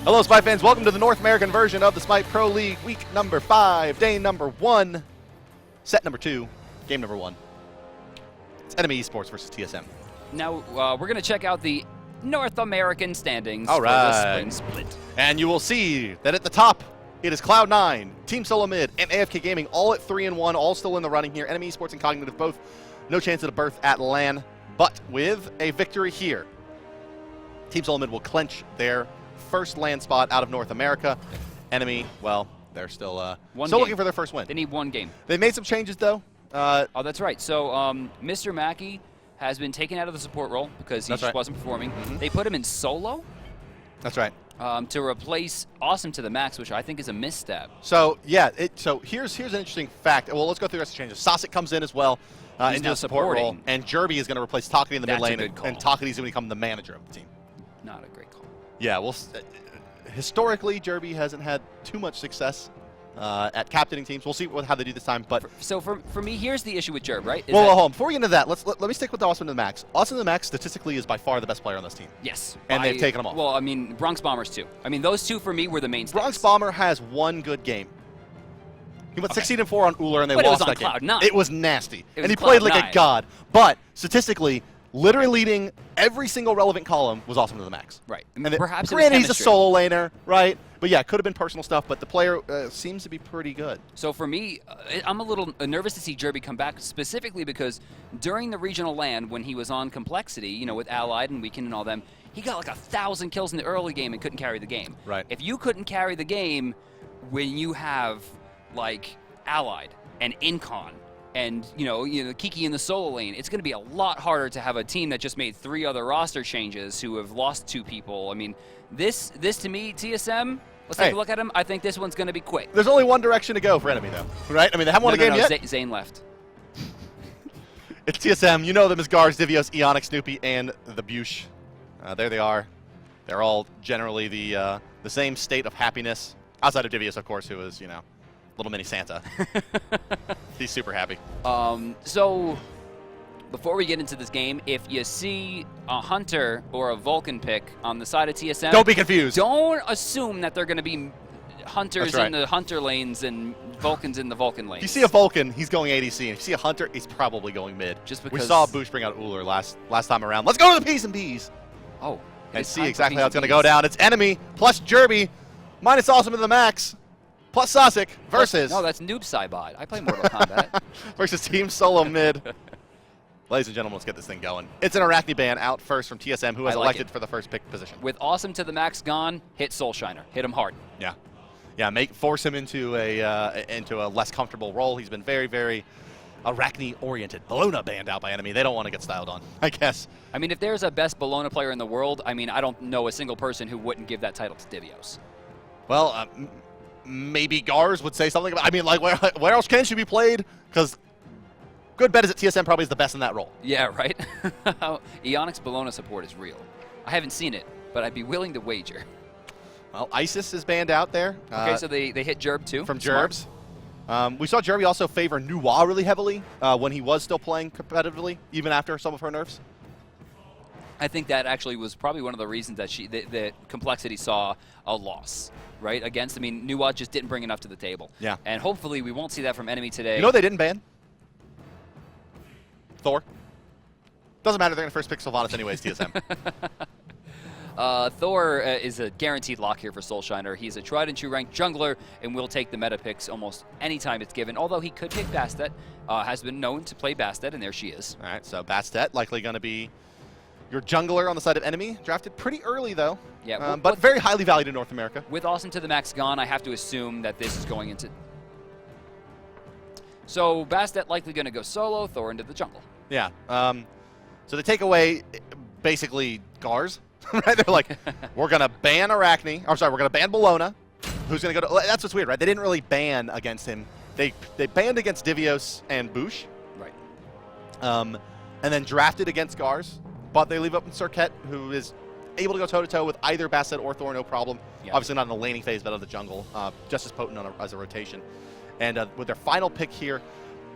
Hello, Smite fans. Welcome to the North American version of the Smite Pro League, week number 5, day number 1, set number 2, game number 1. It's Enemy eSports versus TSM. Now, we're going to check out the North American standings for the spring split. And you will see that at the top, it is Cloud9, Team SoloMid, and AFK Gaming, all at 3-1, all still in the running here. Enemy eSports and Cognitive both no chance at a berth at LAN, but with a victory here, Team SoloMid will clinch their first LAN spot out of North America. Enemy, well, they're still looking for their first win. They need one game. They made some changes, though. Oh, that's right. So Mr. Mackey has been taken out of the support role because he just wasn't performing. They put him in solo. That's right. To replace Awesome to the Max, which I think is a misstep. So, yeah, so here's an interesting fact. Well, let's go through the rest of the changes. Sosic comes in as well into the support role, and Jerby is going to replace Takati in the mid lane, and Takati is going to become the manager of the team. Not a great call. Yeah, well, historically, Jerby hasn't had too much success at captaining teams. We'll see how they do this time. But so for me, here's the issue with Jerb, right? Well, hold on. Before we get into that, let me stick with Awesome to the Max. Awesome to the Max statistically is by far the best player on this team. Yes. And they've taken him off. Well, I mean, Bronx Bombers too. I mean, those two for me were the mainstays. Bronx Bomber has one good game. He went 16-4 on Uller, and they lost that game. Cloud9. It was nasty. And he played like a god. But statistically, literally leading every single relevant column was Awesome to the Max. Right. And perhaps granted, he's a solo laner, right? But yeah, it could have been personal stuff, but the player seems to be pretty good. So for me, I'm a little nervous to see Jerby come back, specifically because during the regional LAN, when he was on Complexity, you know, with Allied and Weekend and all them, he got like 1,000 kills in the early game and couldn't carry the game. Right. If you couldn't carry the game when you have, like, Allied and Incon, and you know Kiki in the solo lane, it's going to be a lot harder to have a team that just made 3 other roster changes who have lost 2 people. I mean, this to me, TSM, let's take a look at him. I think this one's going to be quick. There's only one direction to go for Enemy, though, right? I mean, they haven't won a game yet. Zane left. It's TSM. You know them as Gars, Divios, Eonic, Snoopy, and the Bush. There they are. They're all generally the same state of happiness, outside of Divios, of course, who is, you know, little mini Santa. He's super happy. So, before we get into this game, if you see a Hunter or a Vulcan pick on the side of TSM, don't be confused. Don't assume that they're going to be Hunters in the Hunter lanes and Vulcans in the Vulcan lanes. If you see a Vulcan, he's going ADC. And if you see a Hunter, he's probably going mid. Just because we saw Bush bring out Uller last time around. Let's go to the P's and B's. Oh. And see exactly how it's going to go down. It's Enemy plus Jerby minus Awesome to the Max. Plus Sosic versus... No, that's Noob Saibot. I play Mortal Kombat. Versus Team SoloMid. Ladies and gentlemen, let's get this thing going. It's an Arachne ban out first from TSM, who has elected for the first pick position. With Awesome to the Max gone, hit Soulshiner. Hit him hard. Yeah. Yeah, force him into a less comfortable role. He's been very, very Arachne-oriented. Bologna banned out by Enemy. They don't want to get styled on, I guess. I mean, if there's a best Bologna player in the world, I mean, I don't know a single person who wouldn't give that title to Divios. Well, maybe Gars would say something about. I mean, like, where else can she be played? Because good bet is that TSM probably is the best in that role. Yeah, right. Eonic's Bologna support is real. I haven't seen it, but I'd be willing to wager. Well, Isis is banned out there. Okay, so they hit Jerb too. From Jerbs. We saw Jerby also favor Nuwa really heavily when he was still playing competitively, even after some of her nerfs. I think that actually was probably one of the reasons that that Complexity saw a loss, right? I mean, Nuwa just didn't bring enough to the table. Yeah. And hopefully we won't see that from Enemy today. You know they didn't ban? Thor. Doesn't matter, they're going to first pick Sylvanus anyways, TSM. Thor is a guaranteed lock here for Soulshiner. He's a tried and true ranked jungler and will take the meta picks almost any time it's given, although he could pick Bastet. Has been known to play Bastet, and there she is. All right, so Bastet likely going to be your jungler on the side of Enemy. Drafted pretty early, though. Yeah, but very highly valued in North America. With Awesome to the Max gone, I have to assume that this is going into... So Bastet likely going to go solo, Thor into the jungle. Yeah. So they take away, basically, Gars. Right? They're like, we're going to ban Arachne. I'm sorry, we're going to ban Bologna. Who's going to go to... That's what's weird, right? They didn't really ban against him. They banned against Divios and Bush. Right. And then drafted against Gars. But they leave up in Serqet, who is able to go toe-to-toe with either Bastet or Thor, no problem. Yeah. Obviously not in the laning phase, but of the jungle. Just as potent as a rotation. And with their final pick here,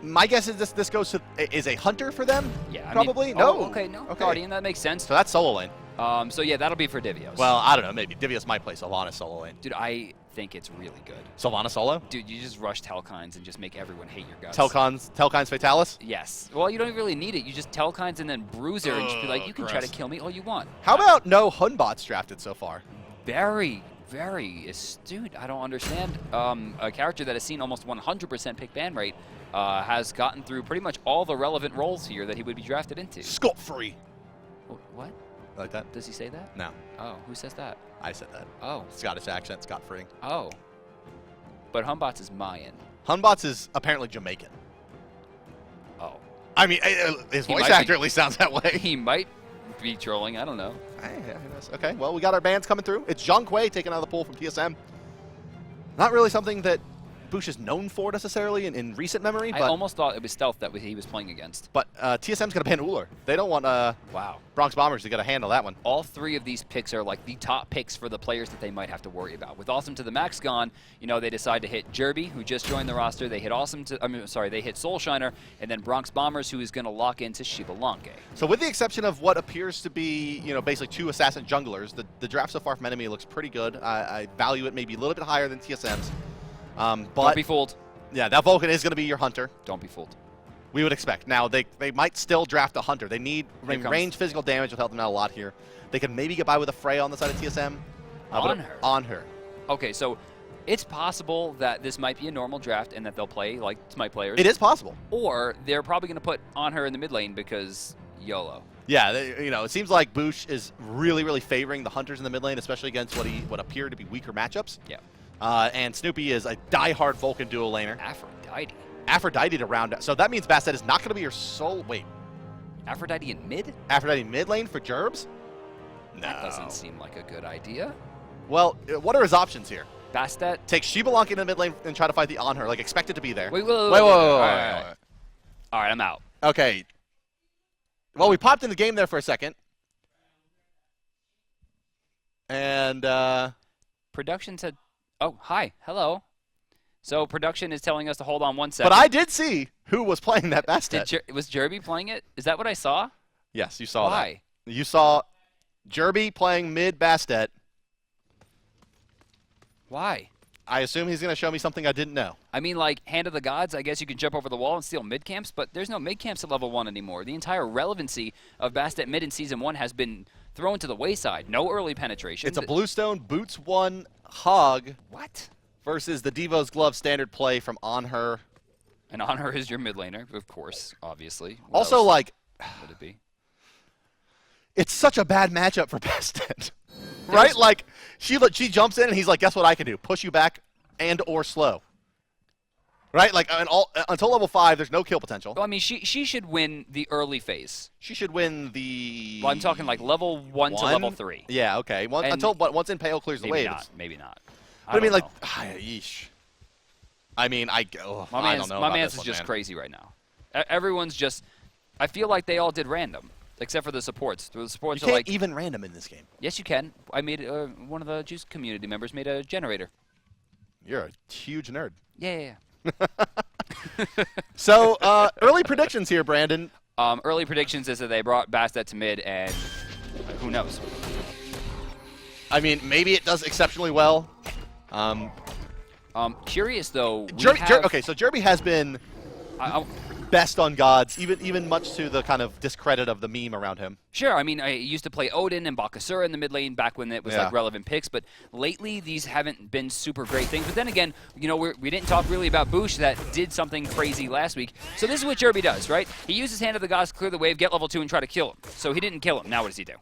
my guess is this goes to... Is a Hunter for them? Yeah. Probably? No. Oh, okay, no. Okay. Guardian, that makes sense. So that's solo lane. So yeah, that'll be for Divios. Well, I don't know. Maybe Divios might play Sylvanus solo lane. Dude, I think it's really good. Sylvanus solo? Dude, you just rush Telkines and just make everyone hate your guts. Telkines Fatalis? Yes. Well, you don't really need it. You just Telkines and then Bruiser and just be like, you can try to gross. kill me all you want. How about no Hunbots drafted so far? Very, very astute. I don't understand. A character that has seen almost 100% pick ban rate has gotten through pretty much all the relevant roles here that he would be drafted into. Scot-free. What? Like that? Does he say that? No. Oh, who says that? I said that. Oh. Scottish accent, scot-free. Oh. But Hunbots is Mayan. Hunbots is apparently Jamaican. Oh. I mean, his He voice might actor be. at least sounds that way. He might be trolling. I don't know. Okay, well, we got our bands coming through. It's Zhang Kui taken out of the pool from TSM. Not really something that Bush is known for necessarily in recent memory, I but almost thought it was Stealth that he was playing against. TSM's going to ban Ullr. They don't want Wow. Bronx Bombers to get a handle that one. All three of these picks are like the top picks for the players that they might have to worry about. With Awesome to the Max gone, you know, they decide to hit Jerby, who just joined the roster. They hit they hit Soulshiner, and then Bronx Bombers, who is going to lock into Xbalanque. So with the exception of what appears to be, you know, basically two assassin junglers, the draft so far from Enemy looks pretty good. I value it maybe a little bit higher than TSM's. But Don't be fooled. Yeah, that Vulcan is going to be your hunter. Don't be fooled. We would expect. Now, they might still draft a hunter. They need range physical damage will help them out a lot here. They could maybe get by with a Freya on the side of TSM. Anhur. Okay, so it's possible that this might be a normal draft and that they'll play like Smite players. It is possible. Or they're probably going to put Anhur in the mid lane because YOLO. Yeah, you know, it seems like Bush is really, really favoring the hunters in the mid lane, especially against what appear to be weaker matchups. Yeah. And Snoopy is a die-hard Vulcan dual laner. Aphrodite. Aphrodite to round out. So that means Bastet is not going to be your sole... Wait. Aphrodite in mid? Aphrodite mid lane for Gerbs? No. That doesn't seem like a good idea. Well, what are his options here? Bastet? Take Xbalanque in the mid lane and try to fight the Anhur. Like, expect it to be there. Wait. Wait. All right, I'm out. Okay. Well, we popped in the game there for a second. And, Production said... Oh, hi. Hello. So production is telling us to hold on 1 second. But I did see who was playing that Bastet. Was Jerby playing it? Is that what I saw? Yes, you saw Why? that. You saw Jerby playing mid Bastet. Why? I assume he's going to show me something I didn't know. I mean, like, Hand of the Gods, I guess you can jump over the wall and steal mid camps, but there's no mid camps at level 1 anymore. The entire relevancy of Bastet mid in Season 1 has been thrown to the wayside. No early penetration. It's a Bluestone, Boots 1, Hog. What? Versus the Devo's Glove standard play from Anhur. And Anhur is your mid laner, of course, obviously. What Also, else like... would it be? It's such a bad matchup for Bastet. Right? Like, she jumps in and he's like, guess what I can do? Push you back and or slow. Right? Like, until level 5, there's no kill potential. Well, I mean, she should win the early phase. She should win the... Well, I'm talking like level 1 to level 3. Yeah, okay. Once in Pale clears the wave. Maybe not. But I mean, like, yeesh. I mean, I don't know. My man's is just crazy right now. Everyone's just... I feel like they all did random, except for the supports. The supports you are can't like... even random in this game. Yes, you can. I made... one of the Juice community members made a generator. You're a huge nerd. Yeah. So, early predictions here, Brandon. Early predictions is that they brought Bastet to mid, and who knows? I mean, maybe it does exceptionally well. Curious though. Okay, so Jerby has been best on gods, even much to the kind of discredit of the meme around him. Sure, I mean, I used to play Odin and Bakasura in the mid lane back when it was like relevant picks, but lately these haven't been super great things. But then again, you know, we didn't talk really about Bush that did something crazy last week. So this is what Jerby does, right? He uses Hand of the Gods to clear the wave, get level 2, and try to kill him. So he didn't kill him. Now what does he do?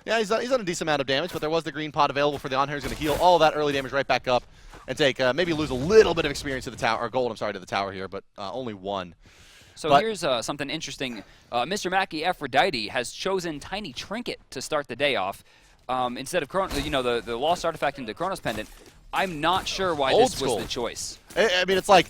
Yeah, he's done a decent amount of damage, but there was the green pot available for the Anhur. He's going to heal all of that early damage right back up and take maybe lose a little bit of experience to the tower, or gold, I'm sorry, to the tower here, but only 1. So here's something interesting. Mr. Mackey Aphrodite has chosen Tiny Trinket to start the day off instead of the Lost Artifact into Chronos Pendant. I'm not sure why this was the choice. I mean, it's like...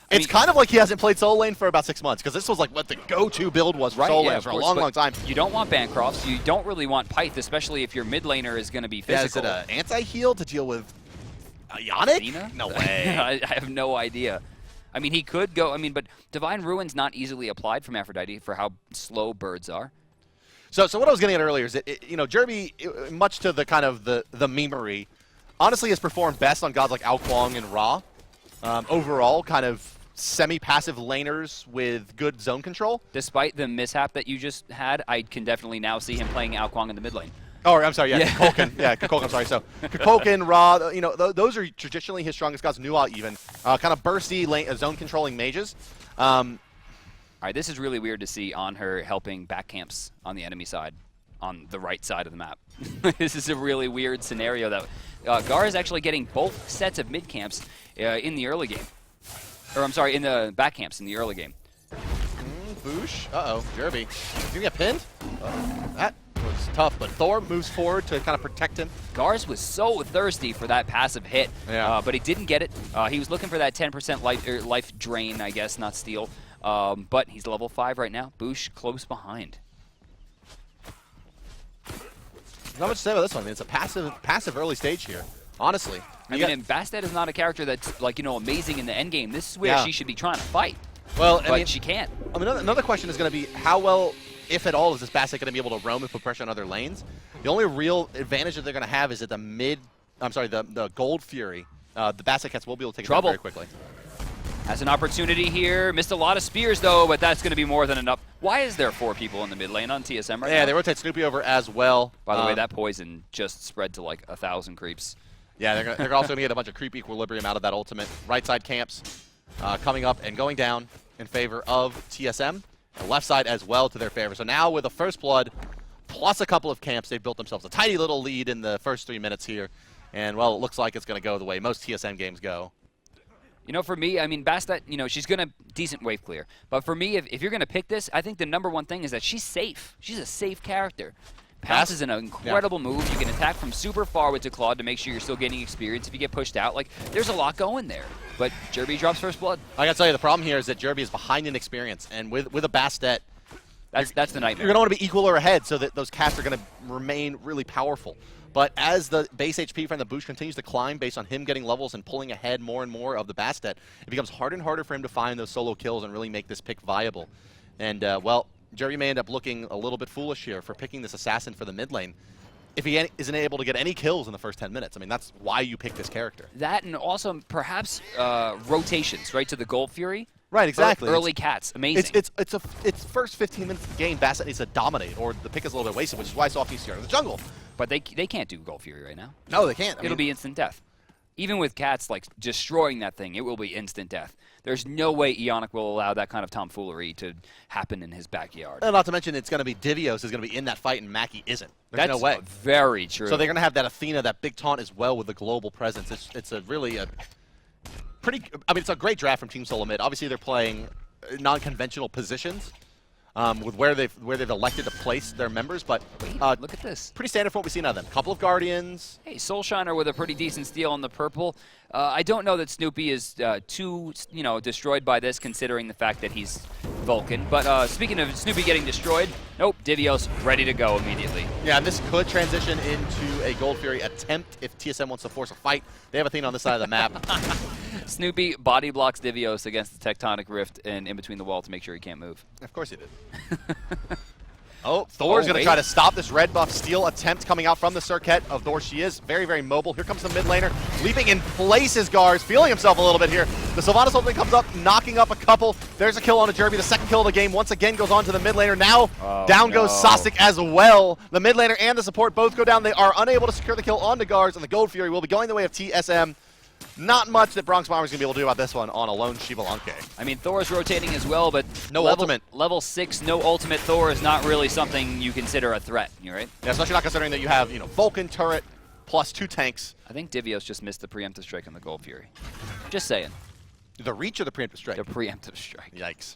It's kind of like he hasn't played solo lane for about 6 months, because this was like what the go-to build was for solo lane for a long time. You don't want Bancrofts. You don't really want Pyth, especially if your mid laner is going to be physical. Yeah, is it an anti-heal to deal with Ionic? Athena? No way. I have no idea. I mean, he could go... I mean, but Divine Ruin's not easily applied from Aphrodite for how slow birds are. So what I was getting at earlier is that, you know, Jerby, much to the kind of the memery, honestly has performed best on gods like Aokwang and Ra. Overall, kind of semi-passive laners with good zone control. Despite the mishap that you just had, I can definitely now see him playing Aokwang in the mid lane. Oh, I'm sorry, yeah, Kukulkan. Yeah, Kukulkan, I'm sorry. So, Kukulkan, Ra, you know, those are traditionally his strongest gods, Nuwa even. Kind of bursty zone-controlling mages. All right, this is really weird to see Anhur helping back camps on the enemy side, on the right side of the map. This is a really weird scenario that Gar is actually getting both sets of mid camps in the early game. Or I'm sorry, in the back camps in the early game. Boosh. Uh-oh, Jerby. Is he gonna get pinned? That was tough, but Thor moves forward to kind of protect him. Gars was so thirsty for that passive hit, but he didn't get it. He was looking for that 10% life drain, I guess, not steal. But he's level 5 right now. Boosh close behind. Not much to say about this one. I mean, it's a passive early stage here, honestly. I mean, and Bastet is not a character that's, like, you know, amazing in the end game. This is where she should be trying to fight. Well, but she can't. I mean, another question is going to be how well, if at all, is this Bastet going to be able to roam and put pressure on other lanes? The only real advantage that they're going to have is at the Gold Fury. The Bastet cats will be able to take it down very quickly. Has an opportunity here. Missed a lot of spears, though, but that's going to be more than enough. Why is there 4 people in the mid lane on TSM right now? Yeah, they rotate Snoopy over as well. By the way, that poison just spread to like 1,000 creeps. Yeah, they're also going to get a bunch of creep equilibrium out of that ultimate. Right side camps coming up and going down in favor of TSM. The left side as well to their favor. So now with a first blood plus a couple of camps, they've built themselves a tiny little lead in the first 3 minutes here. And, well, it looks like it's going to go the way most TSM games go. You know, for me, I mean, Bastet, you know, she's going to decent wave clear. But for me, if you're going to pick this, I think the #1 thing is that she's safe. She's a safe character. Pounce is an incredible move. You can attack from super far with Declawed to make sure you're still getting experience if you get pushed out. Like, there's a lot going there. But Jerby drops first blood. I got to tell you, the problem here is that Jerby is behind in experience. And with a Bastet, that's the nightmare. You're going to want to be equal or ahead so that those cats are going to remain really powerful. But as the base HP from the Boosh continues to climb based on him getting levels and pulling ahead more and more of the Bastet, it becomes harder and harder for him to find those solo kills and really make this pick viable. And, well, Jerby may end up looking a little bit foolish here for picking this assassin for the mid lane if he isn't able to get any kills in the first 10 minutes. I mean, that's why you pick this character. That and also perhaps rotations, right, to the Gold Fury. Right, exactly. Early cats, amazing. It's first 15 minutes of the game, Bastet needs to dominate, or the pick is a little bit wasted, which is why Soft needs to go to the jungle. But they can't do Gold Fury right now. No, they can't. It'll be instant death. Even with cats, like, destroying that thing, it will be instant death. There's no way Ionic will allow that kind of tomfoolery to happen in his backyard. And not to mention, it's going to be Divios is going to be in that fight, and Mackie isn't. There's no way. Very true. So they're going to have that Athena, that big taunt as well with the global presence. It's a really pretty. I mean, it's a great draft from Team SoloMid. Obviously, they're playing non-conventional positions with where they've elected to place their members, but look at this. Pretty standard for what we've seen out of them. Couple of Guardians. Hey, Soulshiner with a pretty decent steal on the purple. I don't know that Snoopy is too, you know, destroyed by this, considering the fact that he's Vulcan. But speaking of Snoopy getting destroyed, nope, Divios ready to go immediately. Yeah, and this could transition into a Gold Fury attempt if TSM wants to force a fight. They have Athena on this side of the map. Snoopy body blocks Divios against the Tectonic Rift and in between the wall to make sure he can't move. Of course he did. Oh, Thor's going to try to stop this red buff steal attempt coming out from the Serqet of Thor. She is very, very mobile. Here comes the mid laner, leaping in place is Gars, feeling himself a little bit here. The Sylvanus ultimate comes up, knocking up a couple. There's a kill on a Jerby. The second kill of the game once again goes on to the mid laner. Now down goes Sostic as well. The mid laner and the support both go down. They are unable to secure the kill onto Gars, and the Gold Fury will be going the way of TSM. Not much that Bronx Bomber's going to be able to do about this one on a lone Xbalanque. I mean, Thor's rotating as well, but no ultimate. Level 6, no ultimate Thor is not really something you consider a threat, right? Yeah, especially not considering that you have, you know, Vulcan turret plus 2 tanks. I think Divios just missed the preemptive strike on the Gold Fury. Just saying. The reach or the preemptive strike? The preemptive strike. Yikes.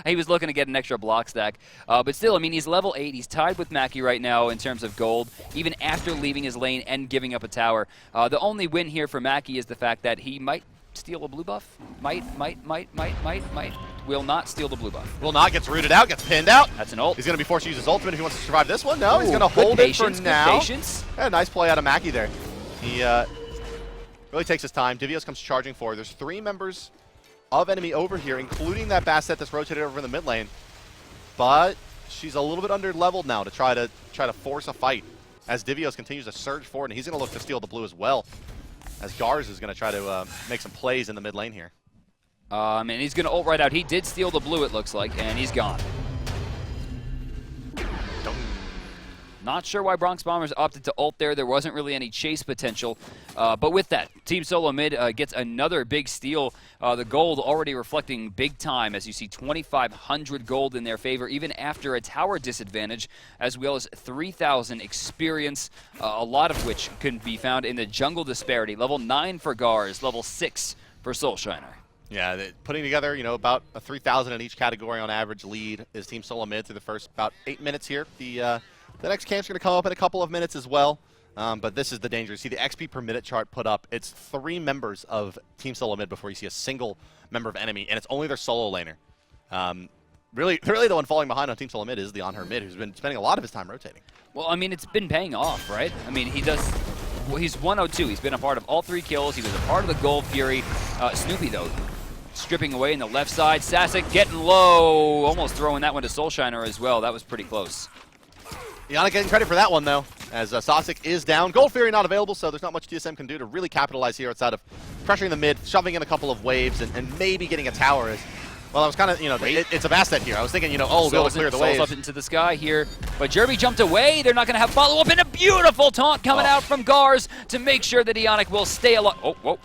He was looking to get an extra block stack. But still, I mean, he's level 8. He's tied with Mackie right now in terms of gold, even after leaving his lane and giving up a tower. The only win here for Mackie is the fact that he might steal a blue buff. Might. Will not steal the blue buff. Will not. Gets rooted out. Gets pinned out. That's an ult. He's going to be forced to use his ultimate if he wants to survive this one. No, he's going to hold it for now. Good patience. Yeah, nice play out of Mackie there. He really takes his time. Divios comes charging forward. There's 3 members of enemy over here, including that Bastet that's rotated over in the mid lane. But she's a little bit under-leveled now to try to force a fight as Divios continues to surge forward, and he's going to look to steal the blue as well, as Gars is going to try to make some plays in the mid lane here. And he's going to ult right out. He did steal the blue, it looks like, and he's gone. Not sure why Bronx Bombers opted to ult there. There wasn't really any chase potential. But with that, Team SoloMid gets another big steal. The gold already reflecting big time as you see 2,500 gold in their favor, even after a tower disadvantage, as well as 3,000 experience, a lot of which can be found in the jungle disparity. Level 9 for Gars, level 6 for Soulshiner. Yeah, putting together, you know, about a 3,000 in each category on average lead is Team SoloMid through the first about 8 minutes here. The next camp's going to come up in a couple of minutes as well, but this is the danger. You see the XP per minute chart put up. It's 3 members of Team SoloMid before you see a single member of enemy, and it's only their solo laner. Really the one falling behind on Team SoloMid is the Anhur mid, who's been spending a lot of his time rotating. Well, I mean, it's been paying off, right? I mean, he's 102. He's been a part of all 3 kills. He was a part of the Gold Fury. Snoopy, though, stripping away in the left side. Sasek getting low, almost throwing that one to Soulshiner as well. That was pretty close. Ionic getting credit for that one, though, as Sasek is down. Gold Fury not available, so there's not much TSM can do to really capitalize here outside of pressuring the mid, shoving in a couple of waves, and maybe getting a tower. Well, I was kind of, you know, it's a Bastet here. I was thinking, you know, we'll be able to clear the waves. Up into the sky here, but Jerby jumped away. They're not going to have follow-up, and a beautiful taunt coming out from Gars to make sure that Ionic will stay alive. Whoa.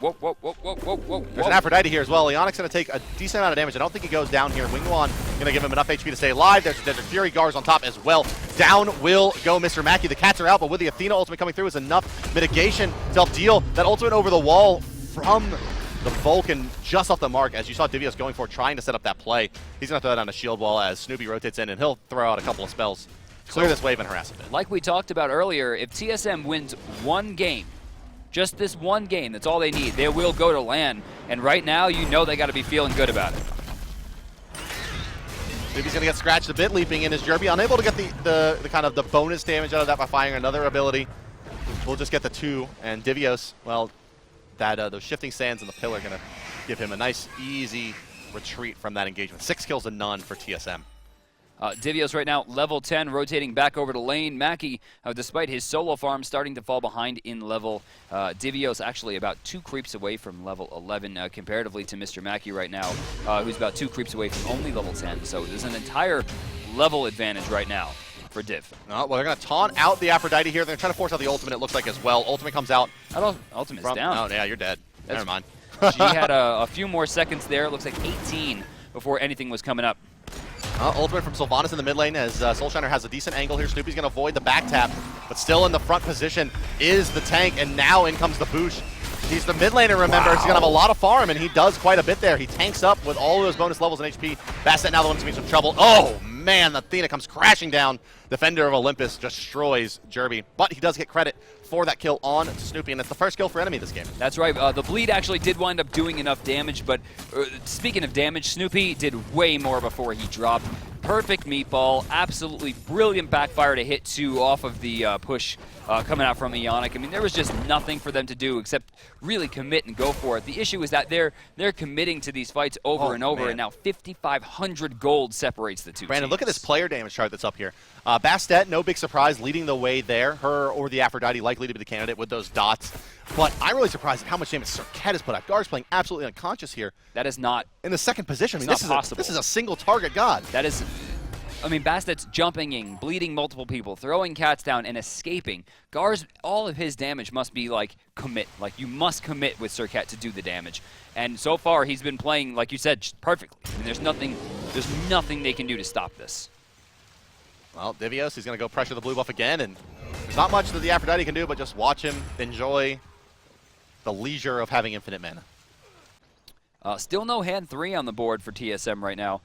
There's an Aphrodite here as well. Ionic's going to take a decent amount of damage. I don't think he goes down here. Wingwon going to give him enough HP to stay alive. There's Desert Fury. Gars on top as well. Down will go Mr. Mackey. The cats are out, but with the Athena ultimate coming through is enough mitigation to help deal that ultimate over the wall from the Vulcan just off the mark, as you saw Divios going for, trying to set up that play. He's going to throw that on a shield wall as Snoopy rotates in, and he'll throw out a couple of spells. Clear this wave and harass a bit. Like we talked about earlier, if TSM wins one game, just this one game, that's all they need, they will go to LAN. And right now, you know they got to be feeling good about it. Snoopy's going to get scratched a bit, leaping in as Jerby, unable to get the kind of the bonus damage out of that by firing another ability. We'll just get the 2, and Divios, well, those shifting sands and the pillar are going to give him a nice, easy retreat from that engagement. 6 kills to none for TSM. Divios right now, level 10, rotating back over to lane. Mackey, despite his solo farm, starting to fall behind in level. Divios actually about 2 creeps away from level 11, comparatively to Mr. Mackey right now, who's about 2 creeps away from only level 10. So there's an entire level advantage right now for Div. Well, they're going to taunt out the Aphrodite here. They're trying to force out the ultimate, it looks like, as well. Ultimate comes out. Ultimate's down. Oh, yeah, you're dead. Never mind. She had a few more seconds there. It looks like 18 before anything was coming up. Ultimate from Sylvanus in the mid lane as Soulshiner has a decent angle here. Snoopy's going to avoid the back tap, but still in the front position is the tank, and now in comes the Boosh. He's the mid laner, remember. Wow. He's going to have a lot of farm, and he does quite a bit there. He tanks up with all of those bonus levels in HP. Bastet now the one who's in some trouble. Oh, man, Athena comes crashing down. Defender of Olympus destroys Jerby, but he does get credit for that kill on Snoopy, and it's the first kill for enemy this game. That's right. The bleed actually did wind up doing enough damage, but speaking of damage, Snoopy did way more before he dropped. Perfect meatball, absolutely brilliant backfire to hit 2 off of the push coming out from Ionic. I mean, there was just nothing for them to do except really commit and go for it. The issue is that they're committing to these fights over and over, and now 5,500 gold separates the 2 Brandon, teams. look at this player damage chart that's up here. Bastet, no big surprise, leading the way there. Her or the Aphrodite likely to be the candidate with those dots. But I'm really surprised at how much damage Serqet has put out. Gars playing absolutely unconscious here. That is not in the second position. I mean, this is a single target god. That is, I mean, Bastet's jumping in, bleeding multiple people, throwing cats down, and escaping. Gars, all of his damage must be like commit. Like you must commit with Serqet to do the damage. And so far, he's been playing, like you said, just perfectly. I mean, there's nothing they can do to stop this. Well, Divios, he's going to go pressure the blue buff again, and there's not much that the Aphrodite can do, but just watch him enjoy the leisure of having infinite mana. Still no hand 3 on the board for TSM right now.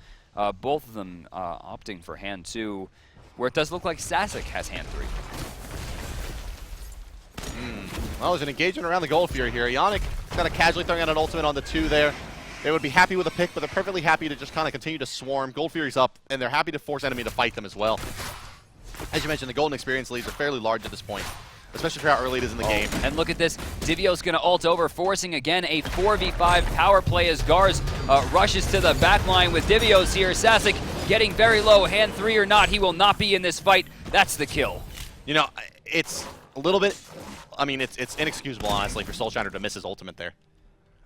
Both of them opting for hand 2, where it does look like Sasek has hand 3. Well, there's an engagement around the Gold Fury here. Ionic kind of casually throwing out an ultimate on the 2 there. They would be happy with a pick, but they're perfectly happy to just kind of continue to swarm. Gold Fury's up, and they're happy to force enemy to fight them as well. As you mentioned, the Golden Experience leads are fairly large at this point, especially for how early it is in the game. And look at this. Divios going to ult over, forcing again a 4v5 power play as Gars rushes to the back line with Divios here. Sasek getting very low. Hand 3 or not, he will not be in this fight. That's the kill. You know, it's a little bit, I mean, it's inexcusable, honestly, for Soulshiner to miss his ultimate there.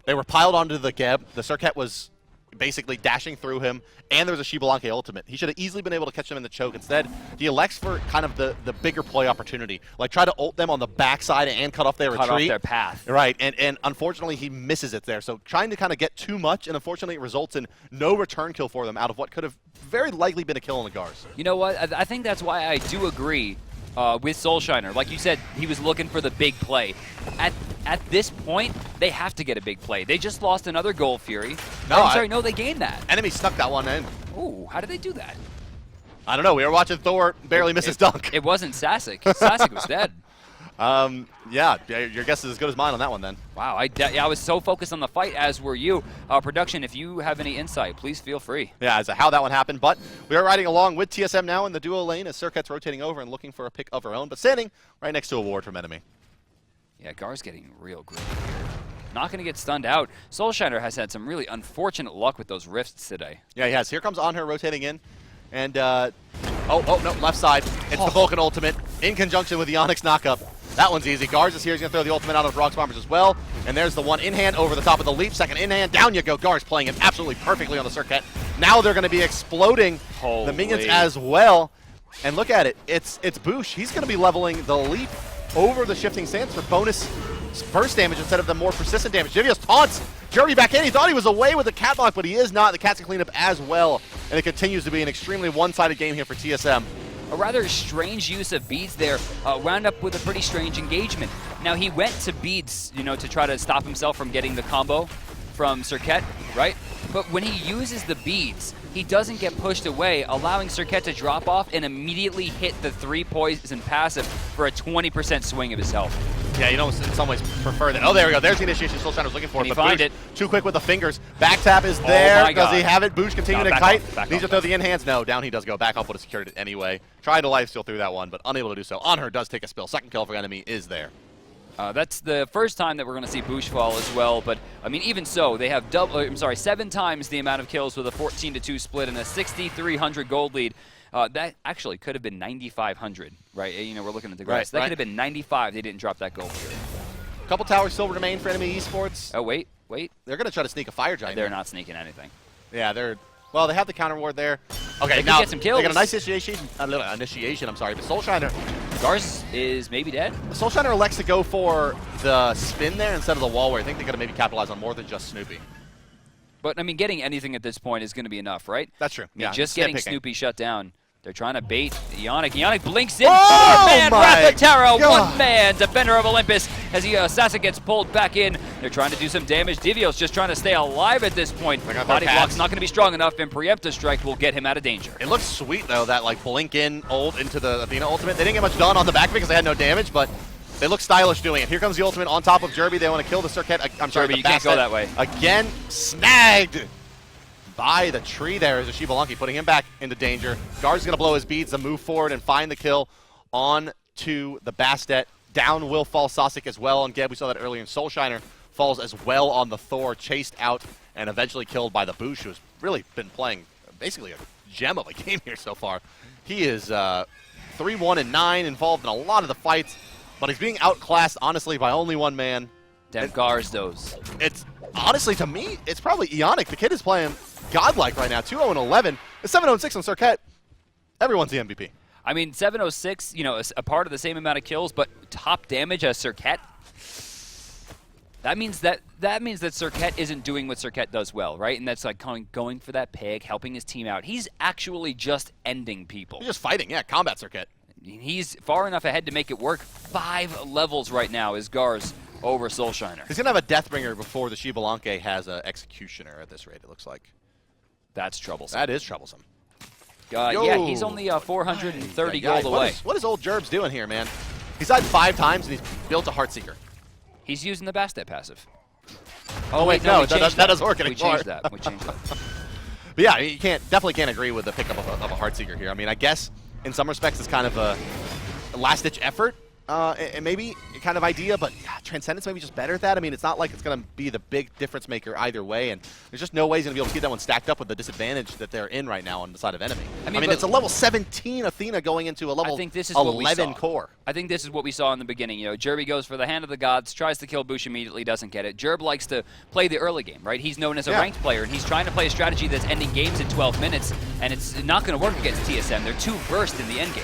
They were piled onto the Geb. The Serqet was basically dashing through him, and there was a Xbalanque ultimate. He should have easily been able to catch them in the choke. Instead, he elects for kind of the bigger play opportunity. Like, try to ult them on the backside and cut off their retreat. Cut off their path. Right, and unfortunately, he misses it there. So trying to kind of get too much, and unfortunately, it results in no return kill for them out of what could have very likely been a kill on the Gars. You know what? I think that's why I do agree with Soulshiner. Like you said, he was looking for the big play. At this point, they have to get a big play. They just lost another Gold Fury. No, they gained that. Enemy snuck that one in. Ooh, how did they do that? I don't know. We were watching Thor barely miss his dunk. It wasn't Sasek. Sasek was dead. Yeah, your guess is as good as mine on that one then. Wow, I was so focused on the fight, as were you. Production, if you have any insight, please feel free. Yeah, as to how that one happened, but we are riding along with TSM now in the duo lane as Serqet's rotating over and looking for a pick of her own, but standing right next to a ward from enemy. Yeah, Gar's getting real gritty here. Not going to get stunned out. Soulshiner has had some really unfortunate luck with those rifts today. Yeah, he has. Here comes Anhur rotating in, and no, left side. It's the Vulcan ultimate in conjunction with the Onyx knockup. That one's easy. Gars is here. He's going to throw the ultimate out of Rock's Bombers as well. And there's the one in-hand over the top of the leap. Second in-hand. Down you go. Gars playing it absolutely perfectly on the Serqet. Now they're going to be exploding the minions as well. And look at it. It's Boosh. He's going to be leveling the leap over the shifting stance for bonus burst damage instead of the more persistent damage. Divios taunts Jeremy back in. He thought he was away with the cat block, but he is not. The cats can clean up as well. And it continues to be an extremely one-sided game here for TSM. A rather strange use of beads there, wound up with a pretty strange engagement. Now, he went to beads, to try to stop himself from getting the combo from Serqet, right? But when he uses the beads, he doesn't get pushed away, allowing Serqet to drop off and immediately hit the 3 poison passive for a 20% swing of his health. Yeah, in some ways prefer that. Oh, there we go. There's the initiation Soulshiner was looking for. Can he find it? Too quick with the fingers. Back tap is there. Does he have it? Boosh continuing to kite. Needs to throw the in-hands. No, down he does go. Back off would have secured it anyway. Tried to lifesteal through that one, but unable to do so. Anhur does take a spill. Second kill for enemy is there. That's the first time that we're going to see Boosh fall as well, but I mean, even so, they have 7 times the amount of kills with a 14-2 split and a 6,300 gold lead. That actually could have been 9,500, right? We're looking at the graphs. That could have been 95. They didn't drop that gold here. A couple towers still remain for enemy eSports. Oh, wait. They're going to try to sneak a fire giant. They're not sneaking anything. Yeah, well, they have the counter ward there. Okay, they now get some kills. They got a nice initiation, but Soulshiner. Gars is maybe dead. Soulshiner elects to go for the spin there instead of the wall, where I think they're going to maybe capitalize on more than just Snoopy. But, I mean, getting anything at this point is going to be enough, right? That's true. I mean, just getting Snoopy shut down. They're trying to bait Ionic. Ionic blinks in. Oh, man, Wrath of Terra, God. one man, Defender of Olympus, as Sasek gets pulled back in. They're trying to do some damage. Divios just trying to stay alive at this point. Body block's not going to be strong enough, and Preemptive Strike will get him out of danger. It looks sweet, though, that blink in ult into the Athena ultimate. They didn't get much done on the back because they had no damage, but they look stylish doing it. Here comes the ultimate on top of Jerby. They want to kill the Serqet. I'm sorry, Jerby, you can't go that way. Again, snagged by the tree there is a Xbalanque, putting him back into danger. Gars is going to blow his beads to move forward and find the kill on to the Bastet. Down will fall Sasek as well on Geb. We saw that earlier, and Soulshiner falls as well on the Thor, chased out and eventually killed by the Boosh, who's really been playing basically a gem of a game here so far. He is 3-1-9, involved in a lot of the fights, but he's being outclassed, honestly, by only one man. Damn Gars those. It's, honestly, to me, it's probably Ionic. The kid is playing godlike right now. 2-0-11. It's 7-0-6 on Serqet. Everyone's the MVP. I mean, 706, a part of the same amount of kills, but top damage as Serqet. That means that Serqet isn't doing what Serqet does well, right? And that's like going for that pig, helping his team out. He's actually just ending people. He's just fighting, yeah, combat Serqet. He's far enough ahead to make it work. 5 levels right now is Gars over Soulshiner. He's going to have a Deathbringer before the Xbalanque has an Executioner at this rate, it looks like. That's troublesome. That is troublesome. Yeah, he's only 430 gold away. What is old Jerbs doing here, man? He's died 5 times, and he's built a Heartseeker. He's using the Bastet passive. Oh, wait, no, that doesn't work anymore. We changed that. But yeah, you definitely can't agree with the pickup of a Heartseeker here. I mean, I guess in some respects it's kind of a last-ditch effort, maybe kind of idea, but Transcendence maybe just better at that. I mean, it's not like it's going to be the big difference maker either way, and there's just no way he's going to be able to keep that one stacked up with the disadvantage that they're in right now on the side of enemy. I mean it's a level 17 Athena going into a level 11 core. I think this is what we saw in the beginning. You know, Jerby goes for the Hand of the Gods, tries to kill Bush immediately, doesn't get it. Jerb likes to play the early game, right? He's known as a ranked player, and he's trying to play a strategy that's ending games in 12 minutes, and it's not going to work against TSM. They're too versed in the end game.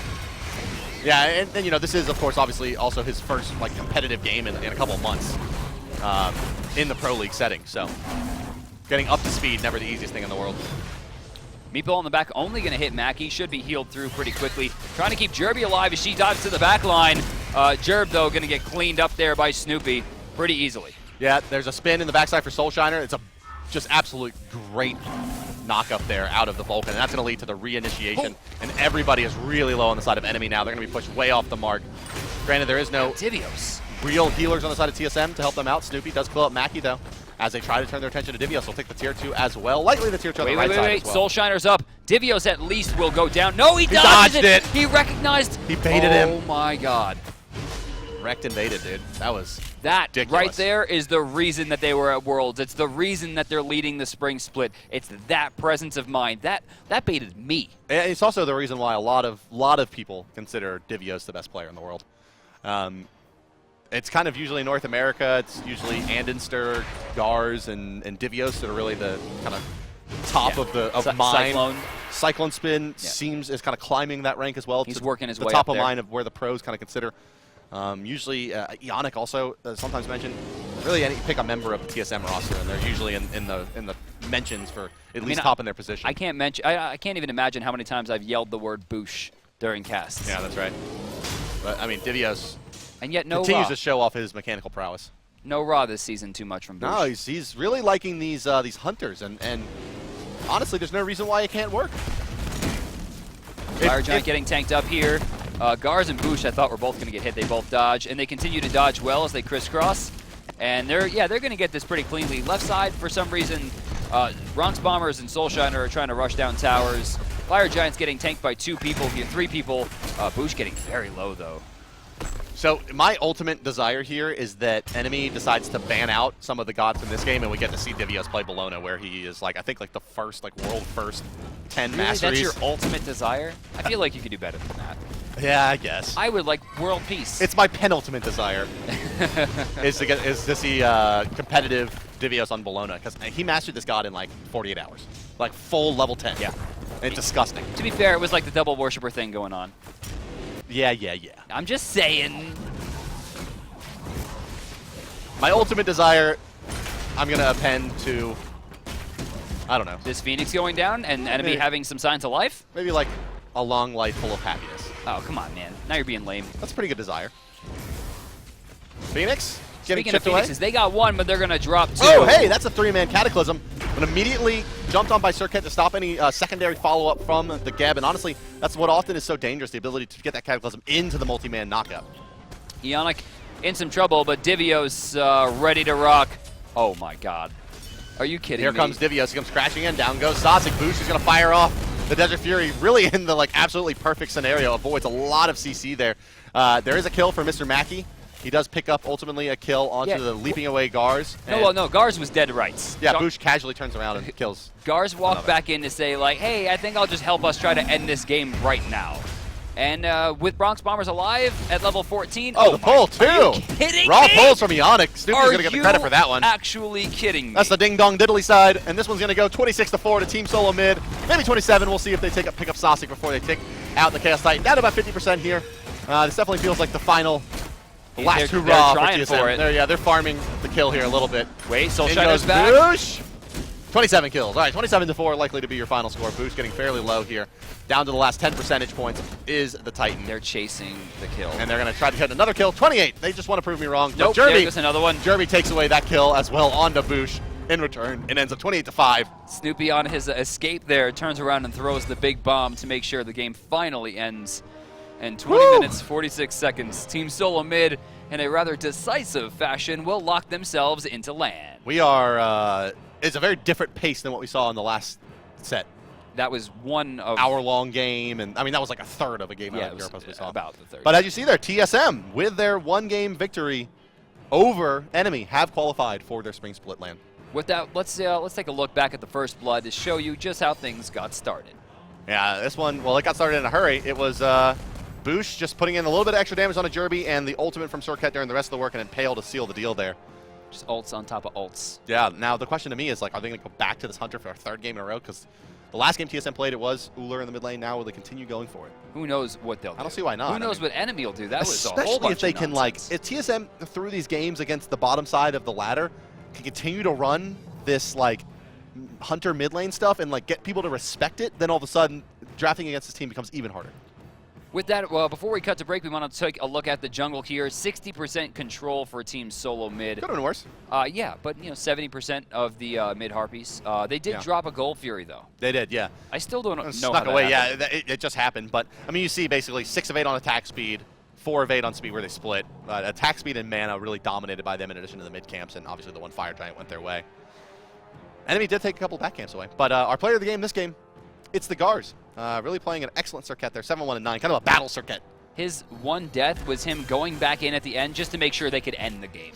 Yeah, and you know, this is, of course, obviously also his first like competitive game in a couple of months in the Pro League setting. So getting up to speed, never the easiest thing in the world. Meatball in the back only going to hit Mackie. Should be healed through pretty quickly. Trying to keep Jerby alive as she dives to the back line. Jerb, though, going to get cleaned up there by Snoopy pretty easily. Yeah, there's a spin in the backside for Soulshiner. It's a just absolute great knock up there out of the Vulcan, and that's going to lead to the reinitiation. And everybody is really low on the side of enemy now. They're going to be pushed way off the mark. Granted, there is no Divios. Real healers on the side of TSM to help them out. Snoopy does kill up Mackie, though, as they try to turn their attention to Divios. He'll take the tier 2 as well. Likely the tier 2 on the right side as well. Soulshiner's up. Divios at least will go down. No, he dodged it. He recognized. He baited him. Oh my god. Wrecked and baited, dude. That was ridiculous. Right there is the reason that they were at Worlds. It's the reason that they're leading the spring split. It's that presence of mind. That baited me. And it's also the reason why a lot of people consider Divios the best player in the world. It's kind of usually North America. It's usually Andenster, Gars, and Divios that are really the kind of top of mine. Cyclone Spin is kind of climbing that rank as well. He's working his way up the top of mind of where the pros kind of consider. Usually, Ionic also sometimes mentioned. Really, pick a member of the TSM roster, and they're usually in the mentions for at least top in their position. I can't mention. I can't even imagine how many times I've yelled the word "boosh" during casts. Yeah, that's right. But I mean, Divios. And yet no continues raw. to show off his mechanical prowess. No raw this season too much from Boosh. No, he's really liking these hunters, and honestly, there's no reason why it can't work. Fire Giant getting tanked up here. Gars and Boosh I thought were both going to get hit. They both dodge, and they continue to dodge well as they crisscross. And they're going to get this pretty cleanly. Left side, for some reason, Bronx Bombers and Soulshiner are trying to rush down towers. Fire Giant's getting tanked by 2 people, 3 people. Boosh getting very low, though. So my ultimate desire here is that enemy decides to ban out some of the gods in this game, and we get to see Divios play Bologna, where he is I think the first world first 10 really? masteries. That's your ultimate desire? I feel like you could do better than that. Yeah, I guess. I would like world peace. It's my penultimate desire is to see competitive Divios on Bologna, because he mastered this god in 48 hours, full level 10. Yeah, it's disgusting. To be fair, it was like the double worshiper thing going on. Yeah. I'm just saying. My ultimate desire, I'm going to append to, I don't know. This Phoenix going down and enemy having some signs of life? Maybe a long life full of happiness. Oh, come on, man. Now you're being lame. That's a pretty good desire. Phoenix? Speaking of Phoenixes, they got 1, but they're going to drop 2. Oh, hey, that's a 3-man Cataclysm. But immediately jumped on by Serqet to stop any secondary follow-up from the Geb. And honestly, that's what often is so dangerous, the ability to get that Cataclysm into the multi-man knockup. Ionic in some trouble, but Divios ready to rock. Oh, my God. Are you kidding me? Here comes Divios. He comes crashing in. Down goes Sasek. Boosh is going to fire off the Desert Fury. Really in the absolutely perfect scenario. Avoids a lot of CC there. There is a kill for Mr. Mackie. He does pick up, ultimately, a kill onto the leaping away Gars. No, Gars was dead to rights. Yeah, Boosh casually turns around and kills. Gars walked back in to say, hey, I think I'll just help us try to end this game right now. And with Bronx Bombers alive at level 14. Oh, the pull, too. Are you kidding Raw me? pulls from Ionic. Snoopy's going to get the credit for that one. Actually kidding me? That's the ding-dong diddly side, and this one's going to go 26-4 to Team SoloMid. Maybe 27. We'll see if they pick up Sasek before they take out the Chaos Titan. Down to about 50% here. This definitely feels like the final... last hurrah for TSM. They're farming the kill here a little bit. Wait, Soulshiner's back. Boosh. 27 kills. All right, 27-4 likely to be your final score. Boosh getting fairly low here. Down to the last 10 percentage points is the Titan. They're chasing the kill. And they're going to try to get another kill. 28. They just want to prove me wrong. Nope, but there's another one. Jerby takes away that kill as well onto Boosh in return. It ends up 28-5. Snoopy on his escape there turns around and throws the big bomb to make sure the game finally ends. And 20 minutes, 46 seconds. Team SoloMid, in a rather decisive fashion, will lock themselves into land. We are, it's a very different pace than what we saw in the last set. that was one of hour-long game, and I mean that was like a third of a game yeah, out of Europe as we saw. about the third. But as you see there, TSM with their one-game victory over Enemy have qualified for their spring split LAN. With that, let's take a look back at the first blood to show you just how things got started. Yeah, this one, well, it got started in a hurry. It was Boosh just putting in a little bit of extra damage on a Jerby and the ultimate from Serqet during the rest of the work, and then Pale to seal the deal there. Just ults on top of ults. Yeah, now the question to me is, like, are they going to go back to this Hunter for a third game in a row? Because the last game TSM played, it was Uller in the mid lane. Now will they continue going for it? Who knows what they'll do? I don't see why not. Who knows what Enemy will do? That was a whole especially bunch if they of can, nonsense. like, if TSM through these games against the bottom side of the ladder can continue to run this, like, Hunter mid lane stuff and, like, get people to respect it, then all of a sudden drafting against this team becomes even harder. With that, well, before we cut to break, we want to take a look at the jungle here. 60% control for Team SoloMid. Could have been worse. Yeah, but 70% of the mid Harpies. They did drop a Gold Fury though. They did, yeah. I still don't know. Snuck away, yeah. It just happened, but I mean, you see basically 6 of 8 on attack speed, 4 of 8 on speed where they split. Attack speed and mana really dominated by them in addition to the mid camps, and obviously the one Fire Giant went their way. Enemy did take a couple back camps away, but our player of the game this game, it's the Gars. Really playing an excellent Serqet there, 7-1 and 9, kind of a battle Serqet. His one death was him going back in at the end just to make sure they could end the game.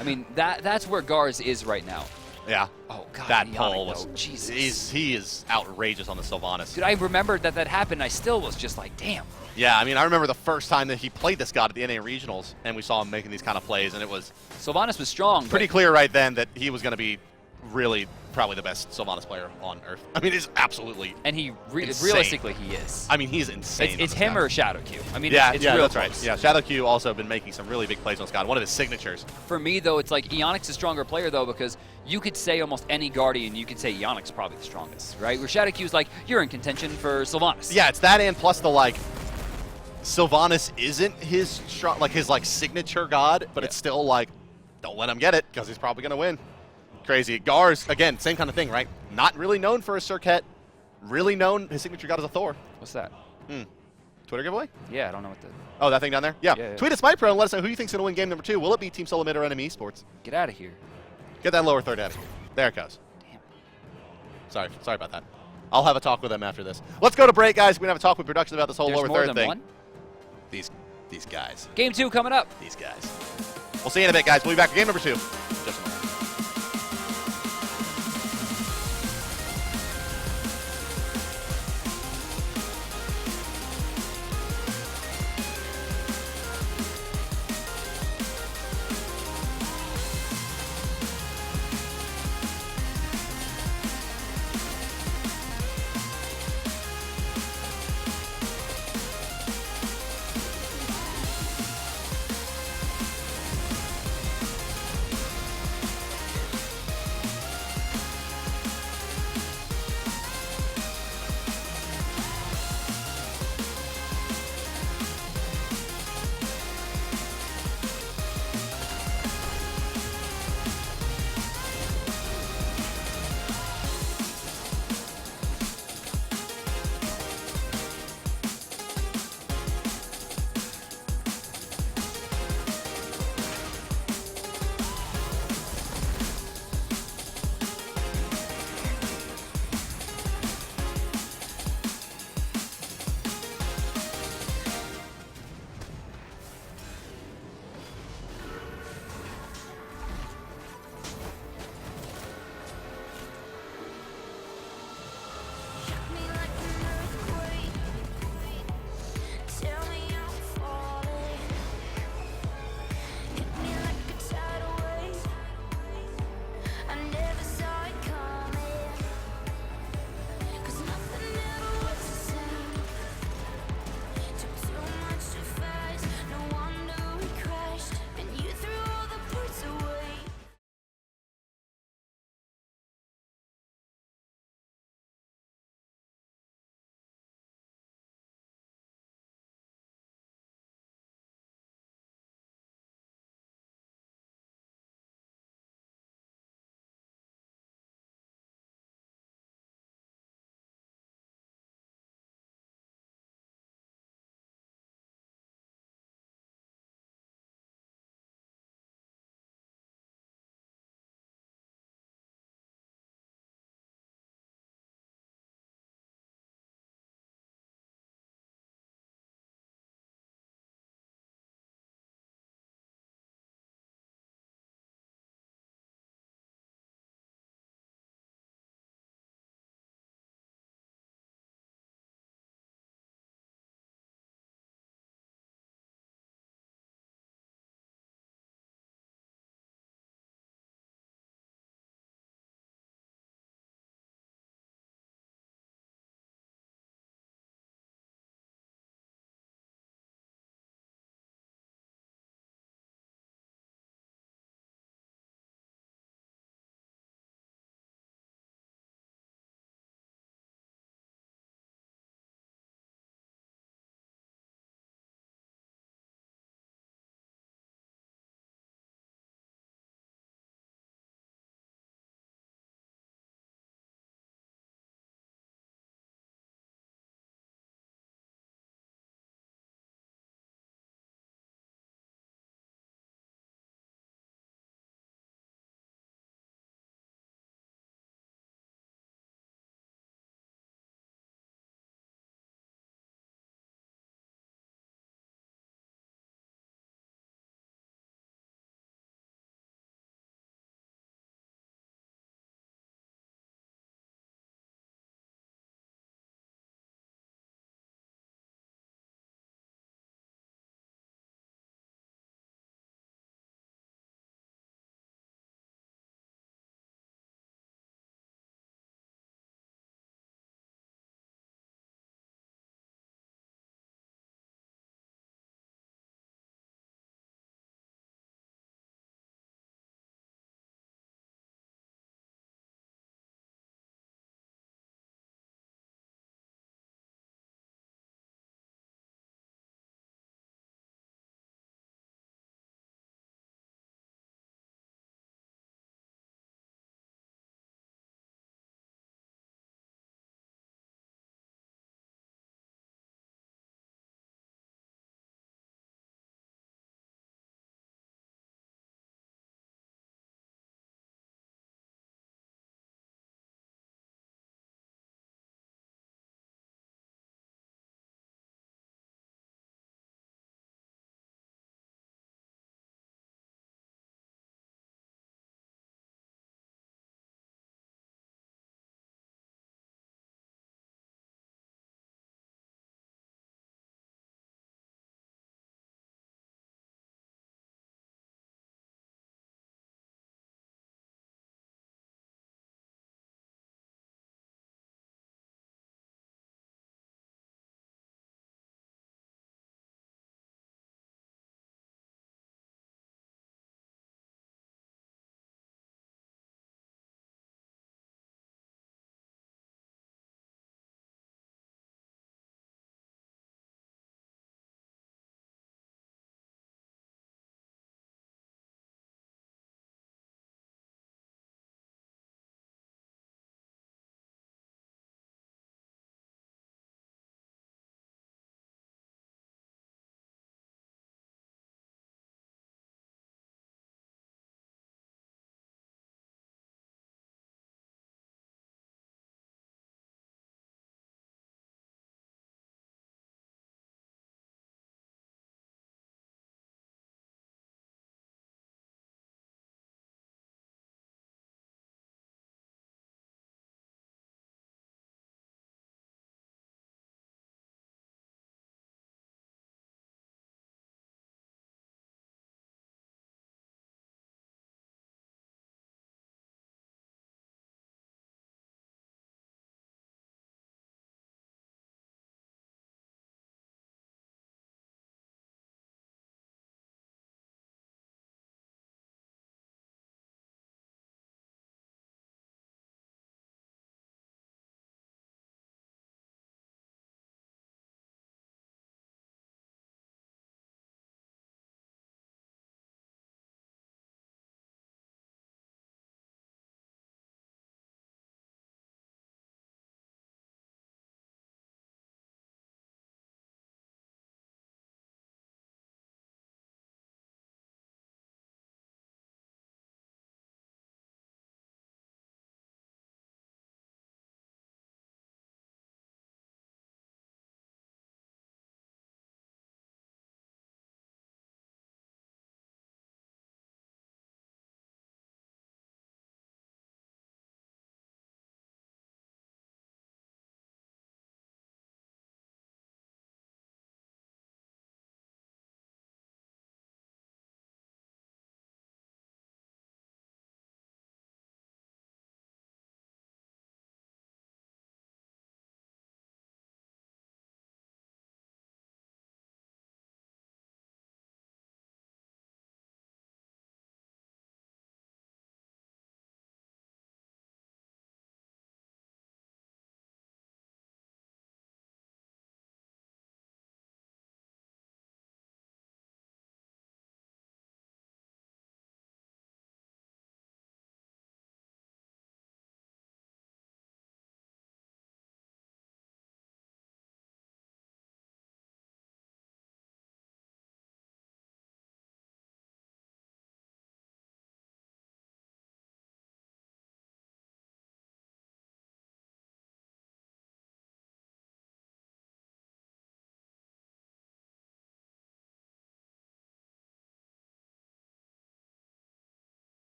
I mean, that's where Gars is right now. Yeah. Oh god, that pull was Jesus. He is outrageous on the Sylvanus. Dude, I remembered that happened. I still was just like, damn. Yeah, I mean, I remember the first time that he played this god at the NA Regionals, and we saw him making these kind of plays, and it was Sylvanus was strong. pretty clear right then that he was going to be really probably the best Sylvanus player on Earth. I mean, he's absolutely and he insane. realistically he is. I mean, he's insane. It's him or Shadow Q. I mean, yeah, it's yeah, real that's close. right. Yeah, Shadow Q also been making some really big plays on this god. One of his signatures. For me, though, it's like Ionic's a stronger player, though, because you could say almost any Guardian, you could say Ionic's probably the strongest, right? Where Shadow Q's like, you're in contention for Sylvanus. Yeah, it's that and plus the, like, Sylvanus isn't his strong, like, his, like, signature god, but it's still, like, don't let him get it, because he's probably going to win. Crazy. Gars, again, same kind of thing, right? Not really known for a Serqet. Really known, his signature god is a Thor. What's that? Twitter giveaway? Yeah, I don't know what the... Oh, that thing down there? Yeah. Yeah. Tweet at Smite Pro and let us know who you think's going to win game number 2. Will it be Team SoloMid or Enemy eSports? Get out of here. Get that lower third out of here. There it goes. Damn. Sorry about that. I'll have a talk with them after this. Let's go to break, guys. We're going to have a talk with production about this whole There's lower more third than thing. one? These guys. Game 2 coming up. These guys. We'll see you in a bit, guys. We'll be back for game number 2.